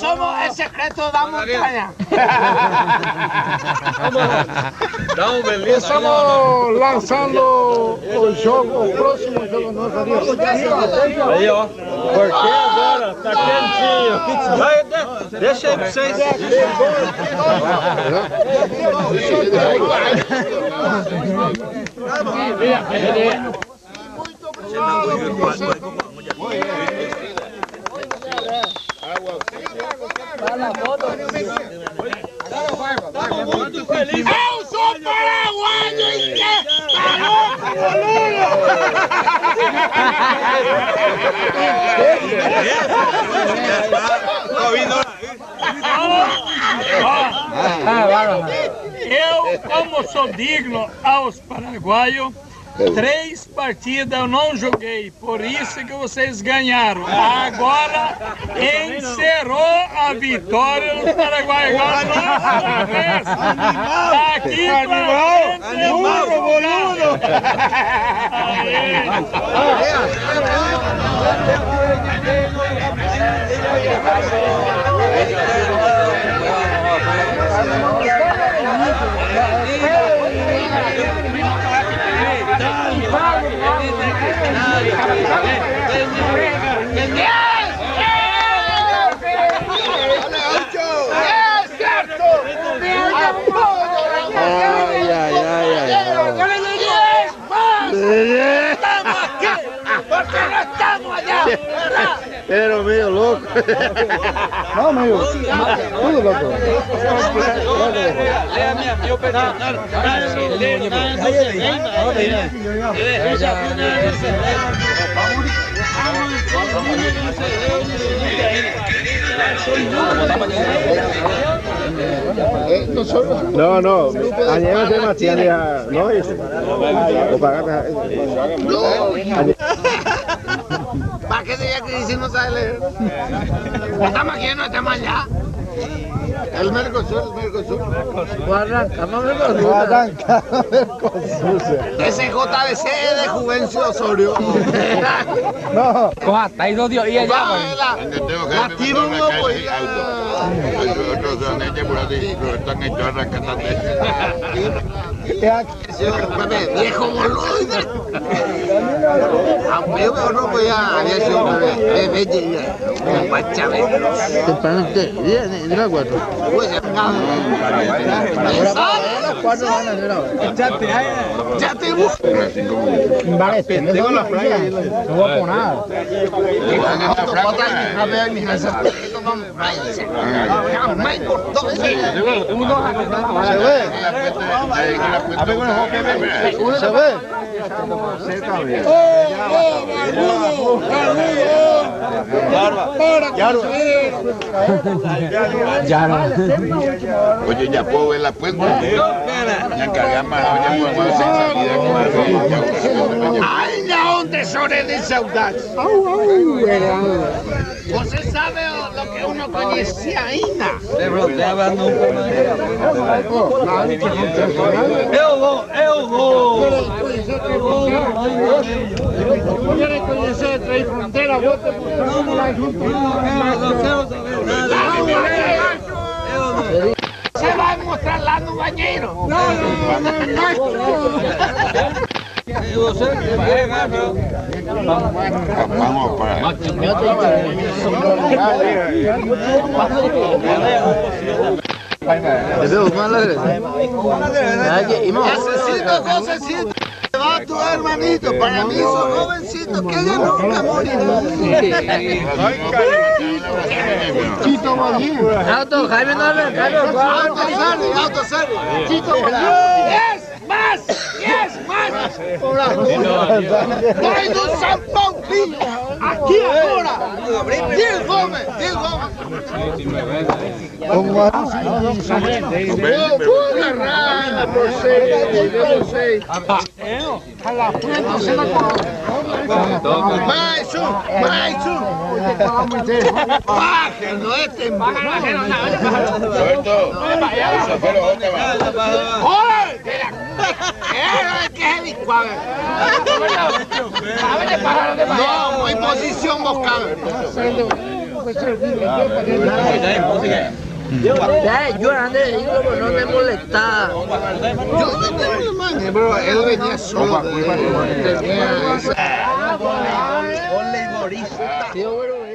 somos el secreto de la montaña. Estamos lançando o jogo, o próximo jogo nosso ali. Aí, ó. Porque agora tá quentinho. Vai, deixa aí pra vocês. Eu sou paraguaio e quer caloca, boludo! Eu, como sou digno aos paraguaios, 3 partidas eu não joguei, por isso que vocês ganharam. Agora encerrou a vitória dos paraguaios. Outra vez. Daqui pra frente é puro, boludo. Pero meio louco. Não, meio. Tudo louco. Lea meu personagem. No, no. Ayer se Matías, no es. O pagaste. ¿Para qué diga que dice no sabe leer? Estamos aquí, no estamos allá. El Mercosur. Guarrancama Mercosur. Ese JDC de Juvencio Osorio. No. Coja, está ahí 2 días y allá. La tiro un loco y están hechos arrancándote. viejo boludo. Aunque yo no voy a había sido una vez un guachabe. Temprano usted, de las 4. Pues ya ya te busco. Vale, tengo la playa. No voy a poner nada. ¿Se ve? Oye, ya puedo ver la puerta. Ya cargamos sin salida. Ai, não, tesoureiro de saudades. Você sabe lo que uno conhecia ainda? Eu vou. Quero conhecer Três Fronteiras, vamos lá junto. Você vai mostrar lá no banheiro? Não. Vamos para. Necesito, va a tu hermanito, para mí son jovencitos que ya nunca morirán. Chito Ballín. Auto, Jaime no le Auto sale. Chito Ballín. Yes, más. Vai do São Paulinho, aqui agora. Dil Gomes. Pura rana, você. Mais um. Págaro, este págaro. Roberto, eso fue lo otro. ¡Oye! No, en posición vocal. Llorando, no te molesta. Bro, él venía solo. Tenía esa... Tío, bueno.